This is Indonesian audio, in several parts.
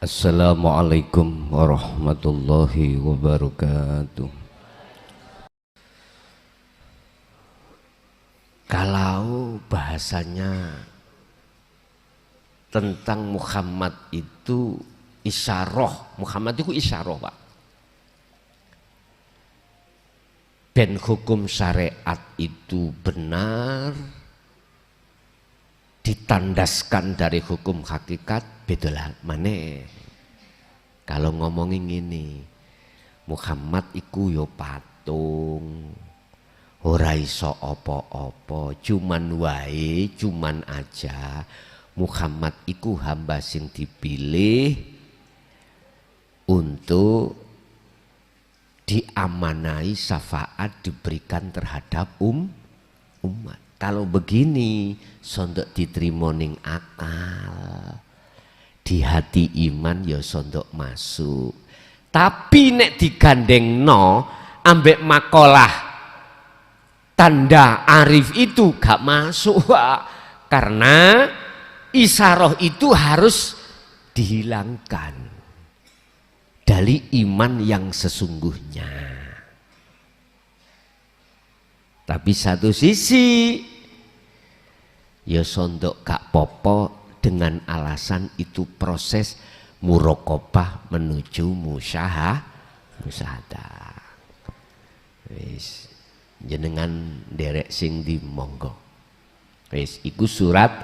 Assalamualaikum warahmatullahi wabarakatuh. Kalau bahasanya tentang Muhammad itu isyarah, Muhammad itu isyarah, Pak. Ben hukum syariat itu benar, ditandaskan dari hukum hakikat, bedolah maneh. Kalau ngomongin ini, Muhammad iku yo patung, ora iso opo-opo, cuman wae, cuman aja. Muhammad iku hamba sing dipilih untuk diamanai syafaat diberikan terhadap umat. Kalau begini sondok diterima ning akal, di hati iman ya sondok masuk. Tapi nek digandengno ambek makalah tanda arif itu gak masuk, Pak. Karena isyarah itu harus dihilangkan dari iman yang sesungguhnya. Tapi satu sisi ya sondok gak popo dengan alasan itu proses muraqabah menuju musyahadah. Wis jenengan derek sing di monggo. Wis iku surat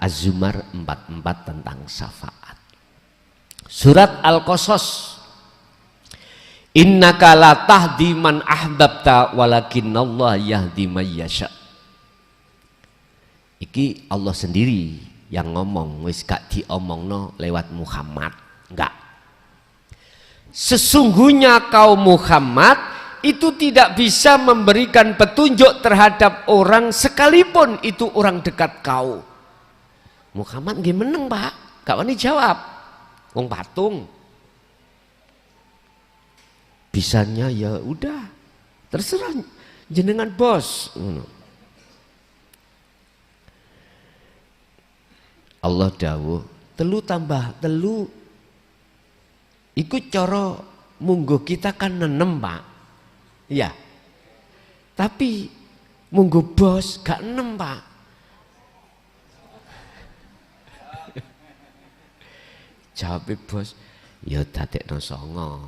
Az-Zumar 44 tentang syafaat. Surat Al-Qasas, innaka la tahdi man ahbabta walakinnallaha yahdi may yasha. Iki Allah sendiri yang ngomong, wis gak diomongno lewat Muhammad, enggak. Sesungguhnya kaum Muhammad itu tidak bisa memberikan petunjuk terhadap orang sekalipun itu orang dekat kau. Muhammad nggih meneng, Pak. Gak wani jawab. Wong patung. Bisanya ya udah, terserah jenengan bos. Allah dawuh, telu tambah telu ikut cara munggo kita kan nenem, Pak. Iya. Tapi munggo bos gak enem, Pak. Jawab bos, ya dadekno songo.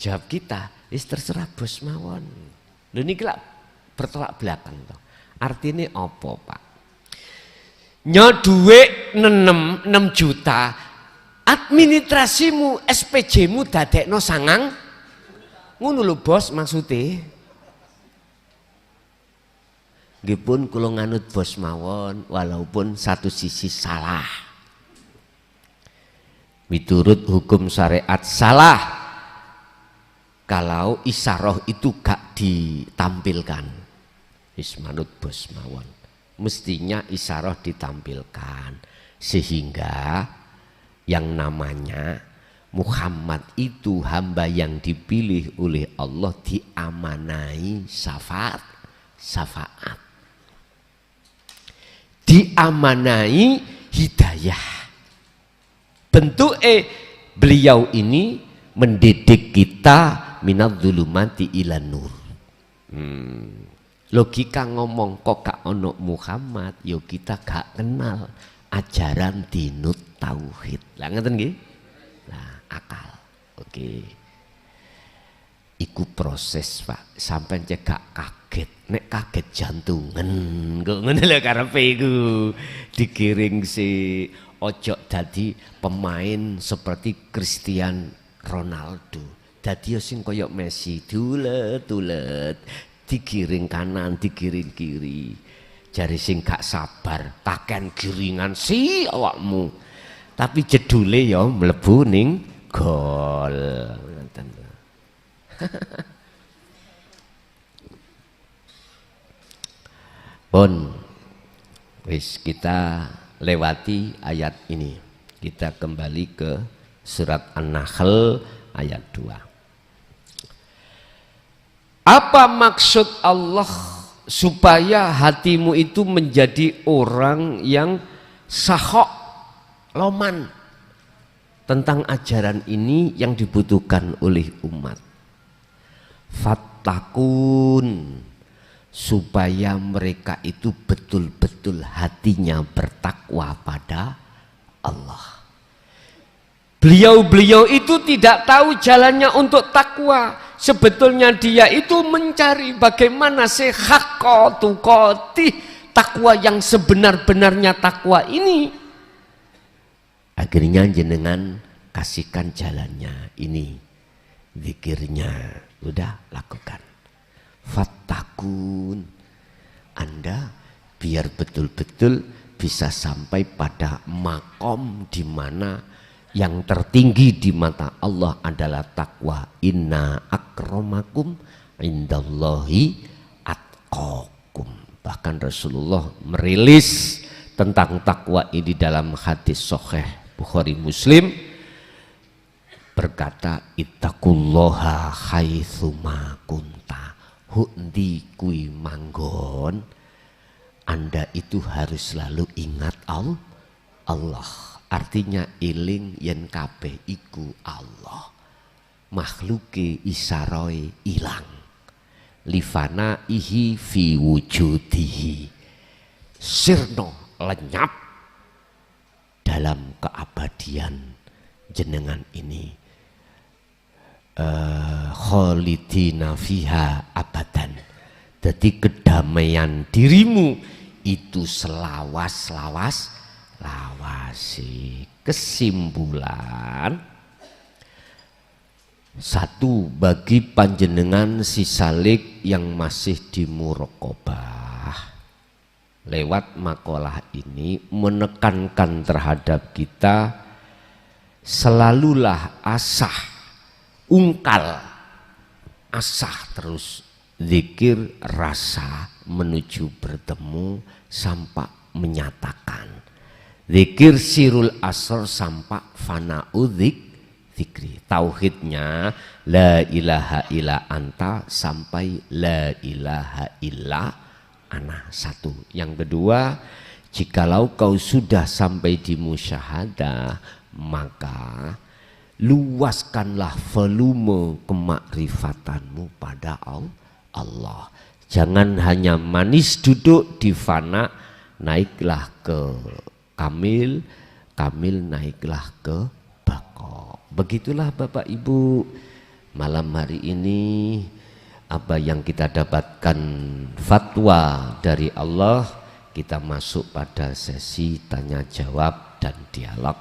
Jawab kita, wis terserah bos mawon. Lho niki lak bertolak belakang to. Artine apa, Pak? Nyo dhuwit 6 juta, administrasimu SPJ-mu dadekno sangang. Ngono lho bos maksude. Nggih pun kula nganut bos mawon walaupun satu sisi salah. Miturut hukum syariat salah kalau isyarah itu gak ditampilkan. Wis manut bos mawon. Mestinya isyarah ditampilkan sehingga yang namanya Muhammad itu hamba yang dipilih oleh Allah diamanai syafaat, diamanai hidayah. Bentuk beliau ini mendidik kita minadz-dzulumati ilan nur. Logika ngomong kok gak ono Muhammad, yo kita gak kenal ajaran dinut tauhid. Lah ngeten nggih? Nah, akal. Oke. Iku proses, Pak. Sampai cekak kaget. Nek kaget jantungan. Kok ngene lho karepe iku. Digiring si ojo dadi pemain seperti Cristiano Ronaldo. Dadi sing koyok Messi, tulet-tulet, digiring kanan, digiring kiri. Jari sing gak sabar, taken giringan si awakmu. Tapi jedule ya mlebu ning gol. Pun wis kita lewati ayat ini. Kita kembali ke surat An-Nahl ayat 2. Apa maksud Allah supaya hatimu itu menjadi orang yang sahok, loman tentang ajaran ini yang dibutuhkan oleh umat. Fattakun, supaya mereka itu betul-betul hatinya bertakwa pada Allah. Beliau-beliau itu tidak tahu jalannya untuk takwa. Sebetulnya dia itu mencari bagaimana sehaqqatukoti, takwa yang sebenar-benarnya takwa ini. Akhirnya jenengan kasihkan jalannya ini, zikirnya, udah lakukan. Fattakun, Anda biar betul-betul bisa sampai pada makom di mana yang tertinggi di mata Allah adalah takwa. Inna akramakum indallahi atqakum. Bahkan Rasulullah merilis tentang takwa ini dalam hadis sahih Bukhari Muslim, berkata, ittaqullaha haitsuma kunta, hundi kui manggon, Anda itu harus selalu ingat Allah. Artinya iling yen kabeh iku Allah, makhluke isaroe ilang, livana ihi fi wujudihi, sirno lenyap dalam keabadian jenengan ini. Khalidina fiha abadan, jadi kedamaian dirimu itu selawas-lawasi. Kesimpulan, satu, bagi panjenengan si salik yang masih di muraqabah, lewat makalah ini menekankan terhadap kita, selalulah asah, ungkal, asah terus zikir rasa menuju bertemu sampai menyatakan. Zikir sirul asr sampai fana'udzik zikri. Tauhidnya la ilaha illa anta sampai la ilaha illa ana. Satu. Yang kedua, jikalau kau sudah sampai di musyahadah, maka luaskanlah volume kemakrifatanmu pada Allah. Jangan hanya manis duduk di fana, naiklah ke kamil, kamil naiklah ke bako. Begitulah Bapak Ibu, malam hari ini apa yang kita dapatkan fatwa dari Allah, kita masuk pada sesi tanya jawab dan dialog.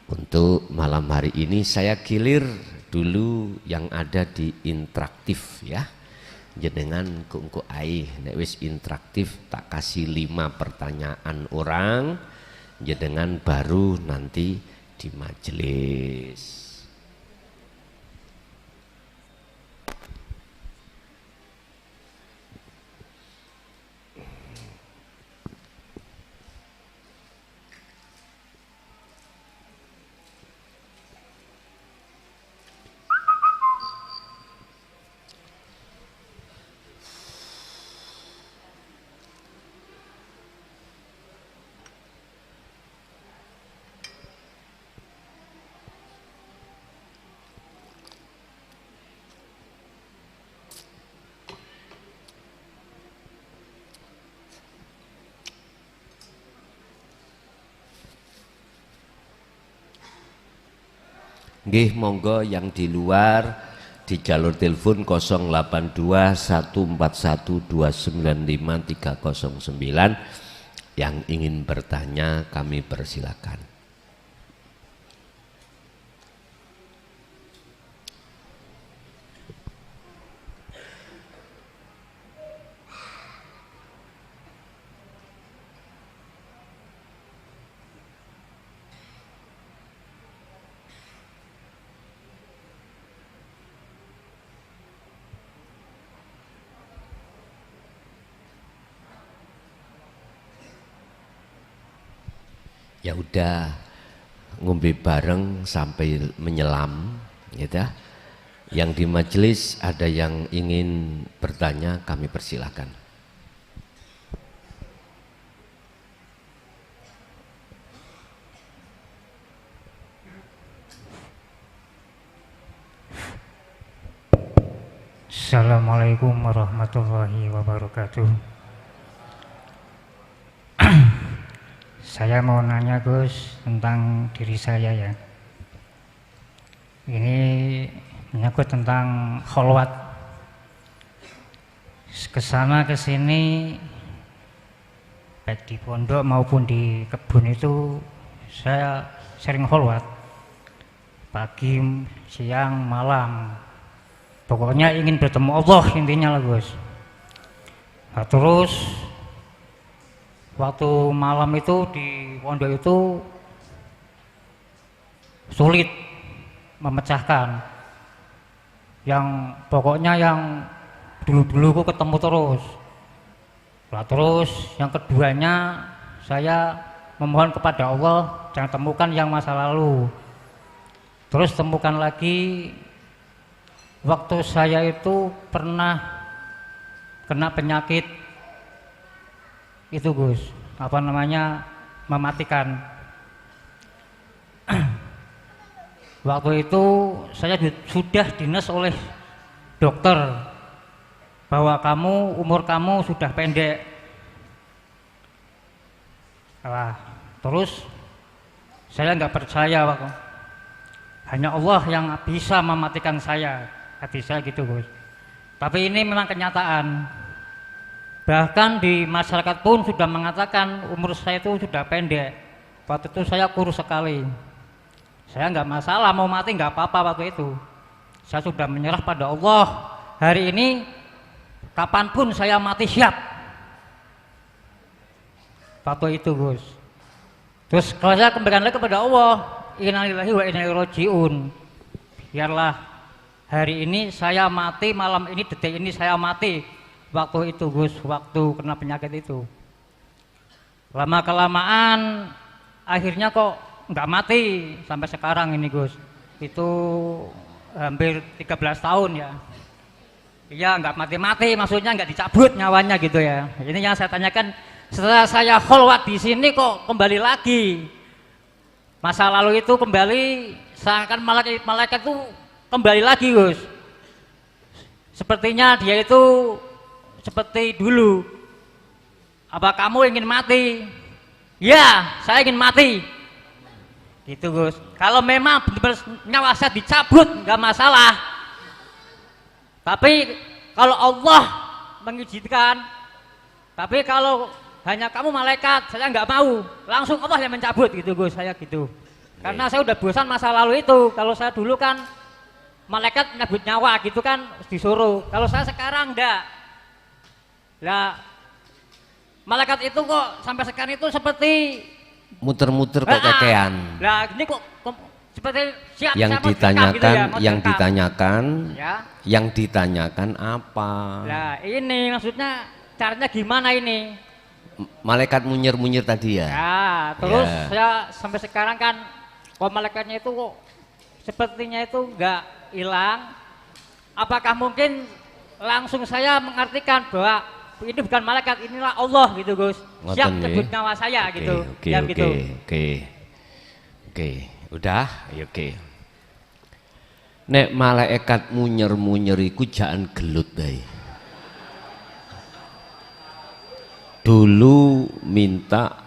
Untuk malam hari ini saya gilir dulu yang ada di interaktif ya. Jenengan kungku aih nek wis interaktif tak kasih 5 pertanyaan orang, jenengan baru nanti di majelis. Nggih, monggo yang di luar di jalur telepon 082141295309 yang ingin bertanya kami persilakan. Ya udah ngombe bareng sampai menyelam gitu. Yang di majelis ada yang ingin bertanya kami persilahkan. Assalamualaikum warahmatullahi wabarakatuh. Saya mau nanya Gus tentang diri saya ya. Ini menyangkut tentang kholwat. Kesana kesini baik di pondok maupun di kebun itu saya sering kholwat. Pagi, siang, malam. Pokoknya ingin bertemu Allah intinya lah Gus. Nah, terus waktu malam itu di pondok itu sulit memecahkan. Yang pokoknya yang dulu-dulu aku ketemu terus. Nah, terus yang keduanya saya memohon kepada Allah jangan temukan yang masa lalu. Terus temukan lagi waktu saya itu pernah kena penyakit itu Gus, apa namanya, mematikan. Waktu itu saya sudah dinas oleh dokter bahwa umur kamu sudah pendek. Nah, terus saya nggak percaya waktu. Hanya Allah yang bisa mematikan saya. Hati saya gitu Gus. Tapi ini memang kenyataan. Bahkan di masyarakat pun sudah mengatakan umur saya itu sudah pendek. Waktu itu saya kurus sekali. Saya nggak masalah mau mati nggak apa-apa waktu itu. Saya sudah menyerah pada Allah. Hari ini kapanpun saya mati siap. Waktu itu Gus. Terus kalau saya kembalikan lagi kepada Allah, inna lillahi wa inna ilaihi raji'un. Biarlah hari ini saya mati, malam ini, detik ini saya mati. Waktu itu Gus, waktu kena penyakit itu. Lama-kelamaan akhirnya kok nggak mati sampai sekarang ini Gus. Itu hampir 13 tahun ya. Iya nggak mati-mati, maksudnya nggak dicabut nyawanya gitu ya. Ini yang saya tanyakan, setelah saya kholwat di sini kok kembali lagi. Masa lalu itu kembali, seakan malaikat itu kembali lagi Gus. Sepertinya dia itu seperti dulu. Apa kamu ingin mati? Ya, saya ingin mati. Gitu Gus. Kalau memang benar-benar nyawa saya dicabut nggak masalah. Tapi kalau Allah mengizinkan, tapi kalau hanya kamu malaikat, saya nggak mau. Langsung Allah yang mencabut gitu Gus, saya gitu. Karena saya udah bosan masa lalu itu. Kalau saya dulu kan malaikat menyabut nyawa gitu kan disuruh. Kalau saya sekarang enggak. Lah malaikat itu kok sampai sekarang itu seperti muter-muter kok kekean. Lah ini kok seperti siap yang ditanyakan gitu ya, yang ditanyakan ya. Yang ditanyakan apa? Lah ini maksudnya caranya gimana ini? Malaikat munyir-munyir tadi ya. Ya, terus ya. Saya sampai sekarang kan kok malaikatnya itu kok sepertinya itu enggak hilang. Apakah mungkin langsung saya mengartikan bahwa ini bukan malaikat, inilah Allah gitu Gus. Siap sebut nyawa saya gitu. Oke. Udah, ya oke. Nek malaikat munyer-munyer iku jangan gelut deh. Dulu minta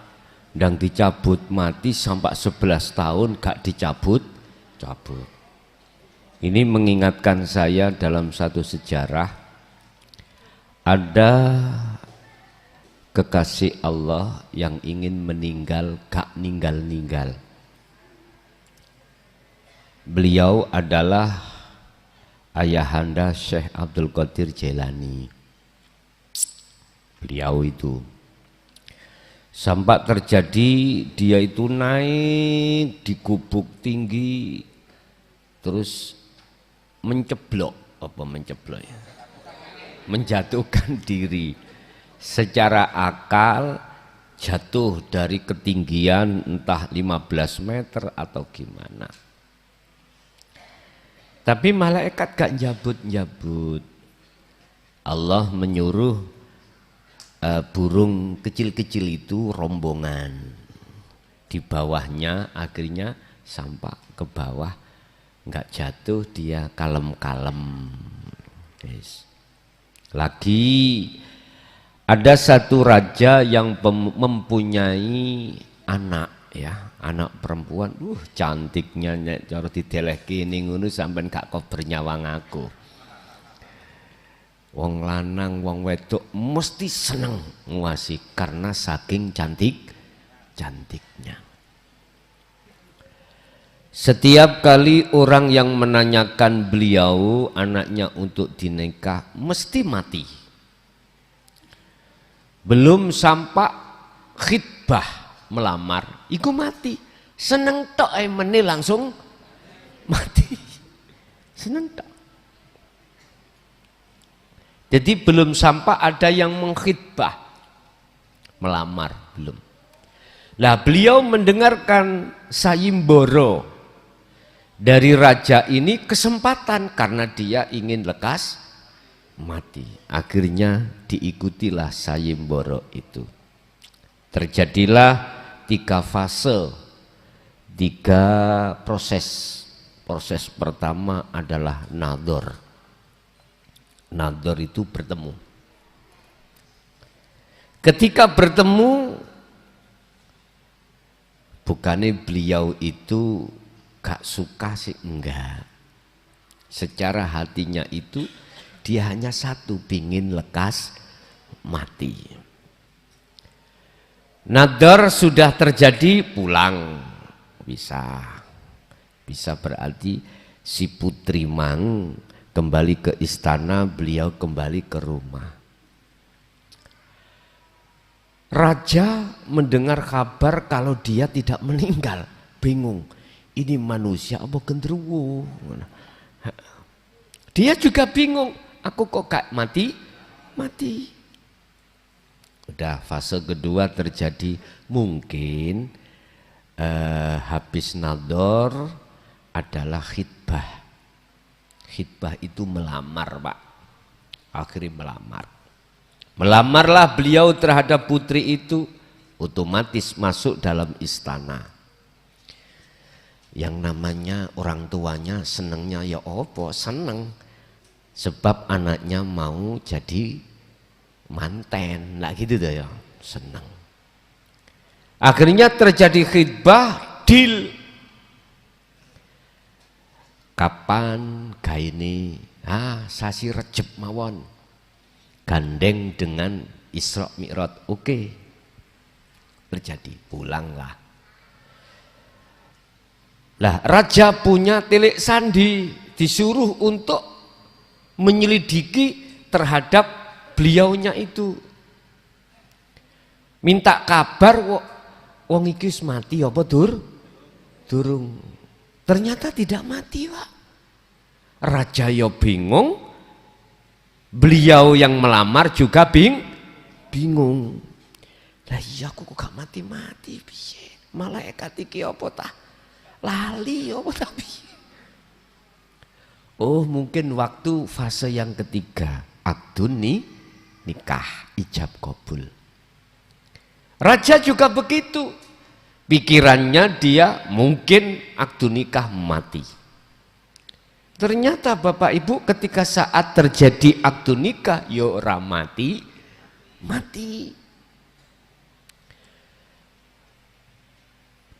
ndang dicabut mati sampai 11 tahun gak dicabut. Ini mengingatkan saya dalam satu sejarah, ada kekasih Allah yang ingin meninggal gak ninggal-ninggal. Beliau adalah ayahanda Syekh Abdul Qadir Jailani. Beliau itu sampai terjadi dia itu naik di gubuk tinggi terus menceblok ya? Menjatuhkan diri secara akal, jatuh dari ketinggian entah 15 meter atau gimana. Tapi malaikat gak njabut-njabut. Allah menyuruh burung kecil-kecil itu rombongan. Di bawahnya akhirnya sampai ke bawah, nggak jatuh, dia kalem-kalem. Yes. Lagi ada satu raja yang mempunyai anak ya, anak perempuan. Cantiknya nek cara didelehke ning ngono sampean gak kok bernyawang aku. Wong lanang, wong wedok mesti seneng nguasi karena saking cantiknya. Setiap kali orang yang menanyakan beliau anaknya untuk dinikah mesti mati. Belum sampai khitbah melamar, iku mati. Seneng tok meneh langsung mati. Seneng tok. Jadi belum sampai ada yang mengkhitbah melamar, belum. Lah beliau mendengarkan sayembara dari raja ini kesempatan karena dia ingin lekas mati. Akhirnya diikutilah sayembara itu. Terjadilah 3 fase, 3 proses. Proses pertama adalah nador. Nador itu bertemu. Ketika bertemu, bukannya beliau itu gak suka sih, enggak. Secara hatinya itu dia hanya satu, pingin lekas mati. Nador sudah terjadi, pulang. Bisa berarti si putri mang kembali ke istana, beliau kembali ke rumah. Raja mendengar kabar kalau dia tidak meninggal, bingung. Ini manusia apa genderuwo? Dia juga bingung, aku kok gak mati? Udah fase kedua terjadi, mungkin habis nador adalah khitbah. Khitbah itu melamar, Pak. Akhirnya melamar. Melamarlah beliau terhadap putri itu, otomatis masuk dalam istana. Yang namanya orang tuanya senengnya ya apa? Seneng. Sebab anaknya mau jadi manten. Nah gitu dah ya, seneng. Akhirnya terjadi khitbah, deal. Kapan gaini? Sasi Rejeb mawon. Gandeng dengan Isra Mi'raj. Oke. Terjadi, pulanglah. Lah raja punya tilik sandi, disuruh untuk menyelidiki terhadap beliaunya itu. Minta kabar, wong iki wis mati apa durung. Ternyata tidak mati, Pak. Raja yo bingung, beliau yang melamar juga bingung. Lah iya aku kok gak mati-mati piye? Malaikat iki apa tah? Lali apa tah piye? Oh, mungkin waktu fase yang ketiga, akdun nikah, ijab kabul. Raja juga begitu. Pikirannya dia mungkin akdu nikah mati. Ternyata Bapak Ibu ketika saat terjadi akdu nikah yo ora mati.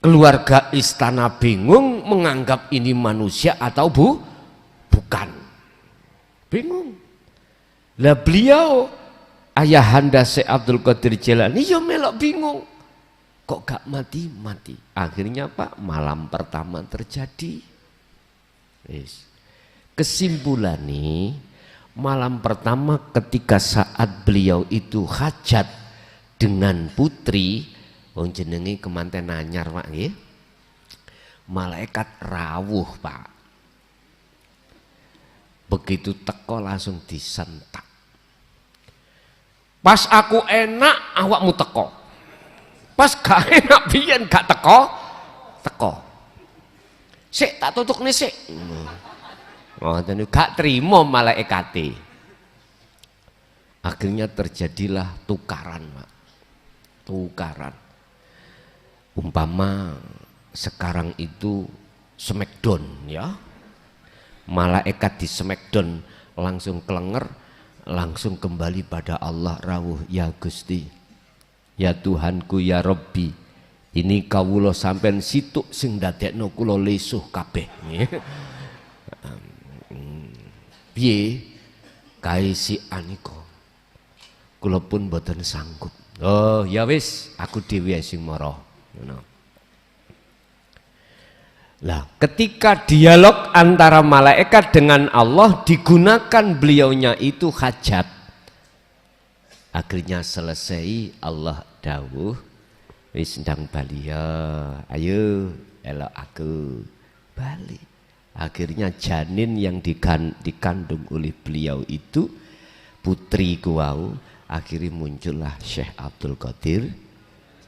Keluarga istana bingung, menganggap ini manusia atau bukan. Bingung. Lah beliau ayahanda Syekh Abdul Qadir Jailani yo melok bingung. Kok gak mati? Akhirnya Pak, malam pertama terjadi. Kesimpulan nih, malam pertama ketika saat beliau itu hajat dengan putri, wong jenenge kemanten anyar Pak nggih. Malaikat rawuh Pak. Begitu teko langsung disentak. Pas aku enak, awakmu teko. Pas gak enak biyen gak teko. Sik tak tutukne sik. Ngoten gak trimo malaikate. Akhirnya terjadilah tukaran, Pak. Tukaran. Umpama sekarang itu smackdown ya. Malaikat di smackdown langsung kelenger, langsung kembali pada Allah rawuh, ya Gusti, ya Tuhanku, ya Rabbi, ini kawula sampean situk sing dadekno kula lesuh kabeh. Piye kae si anika kula pun boten sanggup. Oh ya wis, aku dhewe sing mara. Lah, ketika dialog antara malaikat dengan Allah digunakan beliaunya itu hajat. Akhirnya selesai, Allah dawuh, wis ndang bali ya, ayo elok aku bali. Akhirnya janin yang dikandung oleh beliau itu putri kuwau, akhirnya muncullah Syekh Abdul Qadir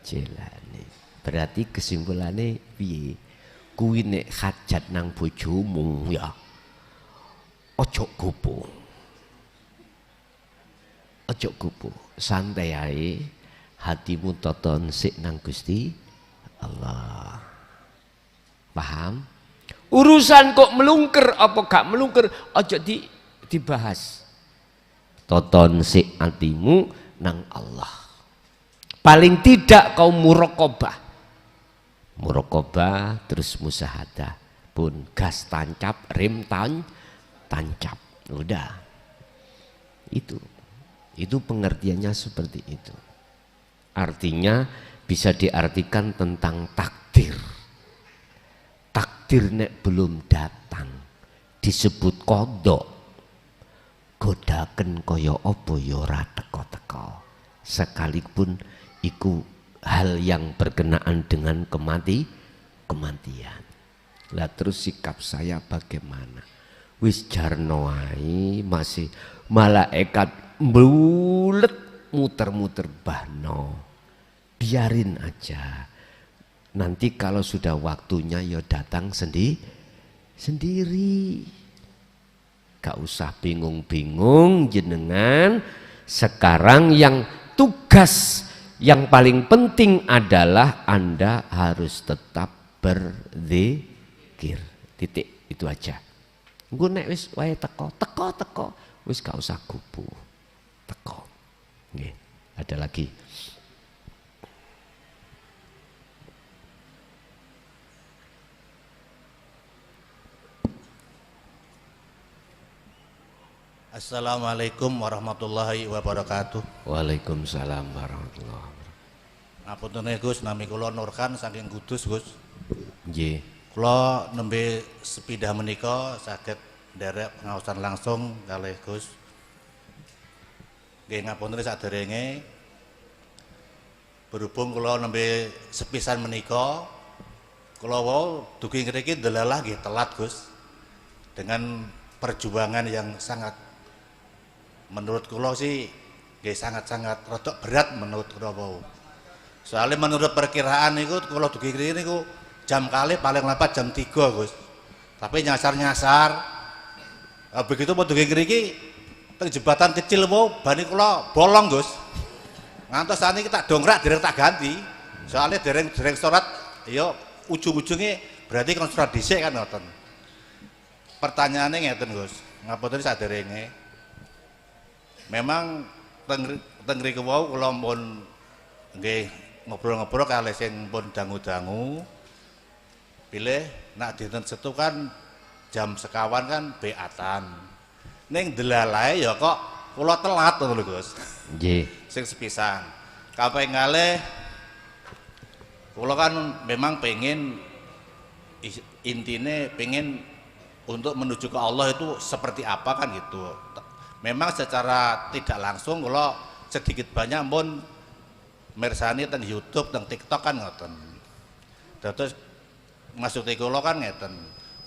Jilani. Berarti kesimpulannya piye? Kuwi nek hajat nang bojomu ya ojo gopo. Ojo gopo, santai ae, hatimu toton sik nang Gusti Allah. Paham? Urusan kok melungker apa gak melungker ojo dibahas. Toton sik hatimu nang Allah. Paling tidak kau muraqabah terus musahadah, pun gas tancap, rem tancap, udah itu pengertiannya seperti itu. Artinya bisa diartikan tentang takdir nek belum datang disebut kodok, godaken kaya apa ya ora teko-teko, sekalipun iku hal yang berkenaan dengan kematian. Lah terus sikap saya bagaimana? Wis jarno ae, masih malaikat mbulet muter-muter bahno. Biarin aja. Nanti kalau sudah waktunya ya datang sendiri. Gak usah bingung-bingung jenengan. Sekarang yang tugas yang paling penting adalah Anda harus tetap berzikir. Titik, itu aja. Engko nek wis wae teko, wis gak usah gubu. Teko. Nggih, ada lagi. Assalamualaikum warahmatullahi wabarakatuh. Waalaikumsalam warahmatullahi wabarakatuh. Ngapunten Gus, nami kula Nurkan saking Kudus, Gus. Nggih. Kula nembe sepidah menika saged nderek pengaosan langsung kalih Gus. Nggih ngapunten saderenge berhubung kula nembe sepisan menika kula wau dugi ngriki delalah nggih telat Gus. Dengan perjuangan yang sangat menurut kula sih sangat-sangat rodok berat menurut kula wau. Soalnya menurut perkiraan niku kula dugi kene niku jam kali paling lambat jam 3 Gus. Tapi nyasar-nyasar. Begitu mau dugi ngriki teng jembatan kecil wau bani kula bolong Gus. Ngantos saniki tak dongkrak dereng tak ganti. Soalnya dereng sholat ya ujung-ujungnya berarti kon sholat dhisik kan ngoten. Pertanyaannya ngeten Gus, ngapunten saderenge. Memang teng mriku wau kula pun nggih ngobrol-ngobrol kalih sing pun dangu-dangu. Pilih nak dinten Setu kan jam sekawan kan beatan. Ning delalae ya kok kula telat ngono lho Gus. Nggih. Sing sepisan. Kaping kalih kula kan memang pengen intine pengen untuk menuju ke Allah itu seperti apa kan gitu. Memang secara tidak langsung kalau sedikit banyak pun mirsani teng YouTube, teng TikTok kan ngoten. Terus maksud kula kan ngeten.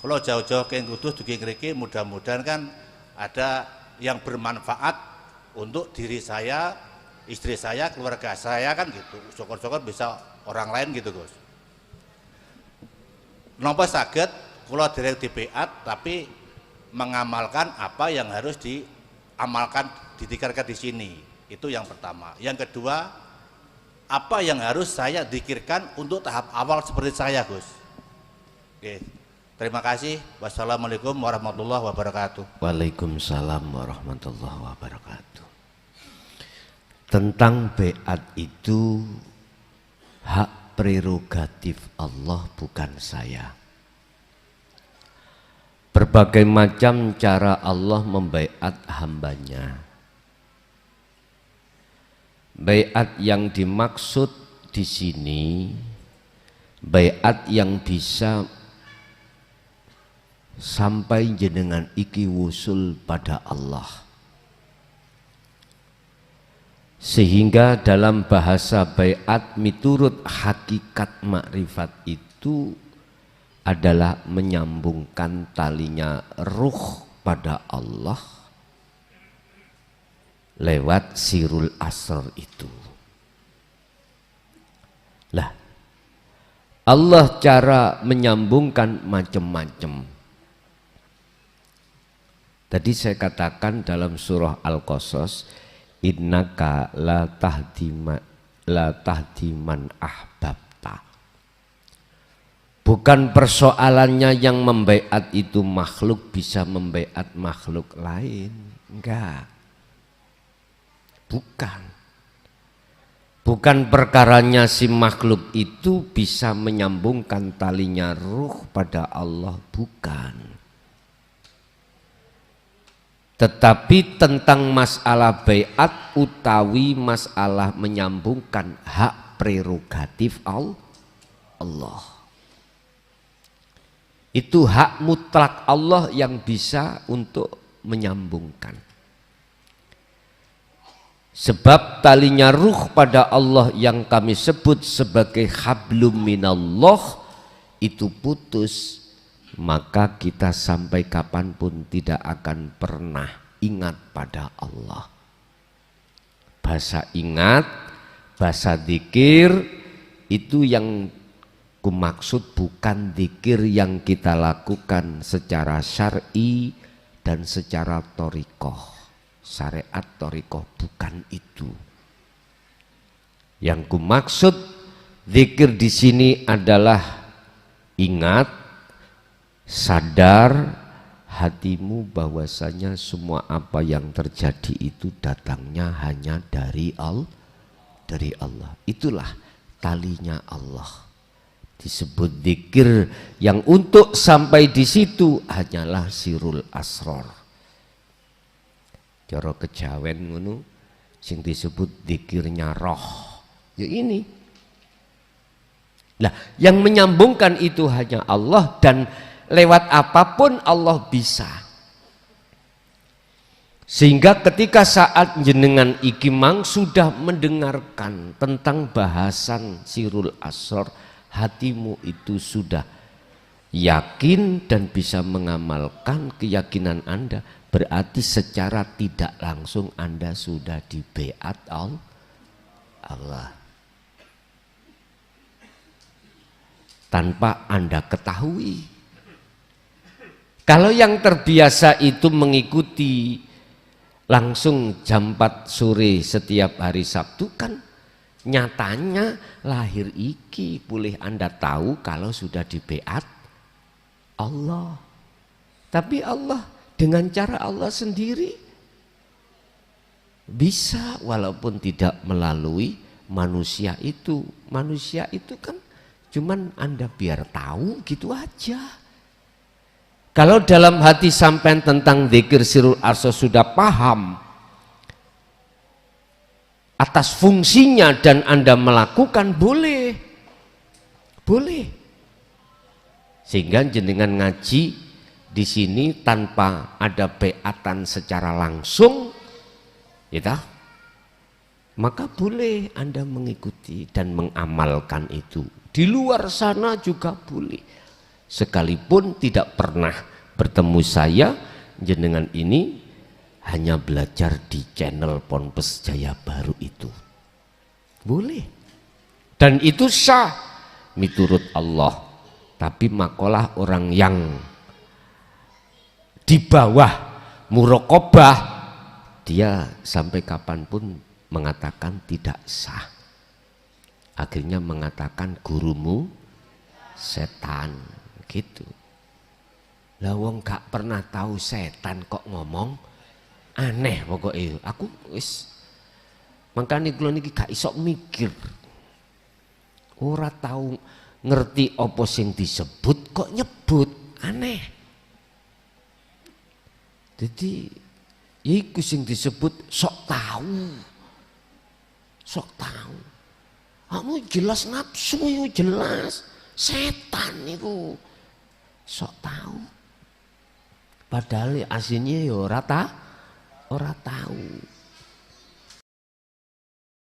Kalau jauh-jauh ke Kudus dugi ngriki mudah-mudahan kan ada yang bermanfaat untuk diri saya, istri saya, keluarga saya kan gitu. Syukur-syukur bisa orang lain gitu Gus. Napa saged kula dereng dibeat tapi mengamalkan apa yang harus diamalkan ditikarkan di sini. Itu yang pertama. Yang kedua, apa yang harus saya zikirkan untuk tahap awal seperti saya Gus. Oke. Terima kasih. Wassalamualaikum warahmatullahi wabarakatuh. Waalaikumsalam warahmatullahi wabarakatuh. Tentang beat itu hak prerogatif Allah, bukan saya. Berbagai macam cara Allah membaiat hambanya. Baiat yang dimaksud di sini baiat yang bisa sampai jenengan iki wusul pada Allah. Sehingga dalam bahasa baiat miturut hakikat makrifat itu adalah menyambungkan talinya ruh pada Allah lewat sirul asrar itu. Lah, Allah cara menyambungkan macam-macam. Tadi saya katakan dalam surah Al-Qasas, innaka la tahdiman ahbabta. Bukan persoalannya yang membaiat itu makhluk bisa membaiat makhluk lain, enggak. Bukan perkaranya si makhluk itu bisa menyambungkan talinya ruh pada Allah, bukan. Tetapi tentang masalah baiat utawi masalah menyambungkan hak prerogatif Allah. Itu hak mutlak Allah yang bisa untuk menyambungkan. Sebab talinya ruh pada Allah yang kami sebut sebagai hablum minallah itu putus, maka kita sampai kapanpun tidak akan pernah ingat pada Allah. Bahasa ingat, bahasa dzikir itu yang kumaksud bukan dzikir yang kita lakukan secara syar'i dan secara thariqah. Syariat thariqah bukan itu. Yang kumaksud dzikir di sini adalah ingat, sadar hatimu bahwasanya semua apa yang terjadi itu datangnya hanya dari Allah. Itulah talinya Allah. Disebut dzikir yang untuk sampai di situ hanyalah sirul asrar. Cara kejawen ngono sing disebut dzikirnya roh. Ya ini. Nah, yang menyambungkan itu hanya Allah dan lewat apapun Allah bisa. Sehingga ketika saat jenengan ikimang sudah mendengarkan tentang bahasan sirul asrar, hatimu itu sudah yakin dan bisa mengamalkan keyakinan Anda, berarti secara tidak langsung Anda sudah di baiat Allah. Tanpa Anda ketahui. Kalau yang terbiasa itu mengikuti langsung jam 4 sore setiap hari Sabtu, kan nyatanya lahir iki boleh Anda tahu kalau sudah di baiat Allah. Tapi Allah dengan cara Allah sendiri bisa, walaupun tidak melalui manusia itu. Manusia itu kan cuman Anda biar tahu gitu aja. Kalau dalam hati sampean tentang dzikir sirul asrar sudah paham atas fungsinya dan Anda melakukan, boleh. Sehingga jenengan ngaji di sini tanpa ada baiatan secara langsung, ya, maka boleh Anda mengikuti dan mengamalkan itu. Di luar sana juga boleh. Sekalipun tidak pernah bertemu saya, jenengan ini hanya belajar di channel Ponpes Jaya Baru itu. Boleh. Dan itu sah miturut Allah. Tapi makalah orang yang di bawah muraqabah, dia sampai kapanpun mengatakan tidak sah. Akhirnya mengatakan gurumu setan gitu. Lah wong gak pernah tahu setan kok ngomong aneh pokoknya. Aku wis makanya kula niki gak iso mikir. Ora tahu ngerti apa sing disebut kok nyebut aneh. Jadi ya iku sing disebut sok tahu. Sok tahu. Kamu jelas nafsu itu jelas. Setan itu sok tahu. Padahal aslinya ya ora tahu.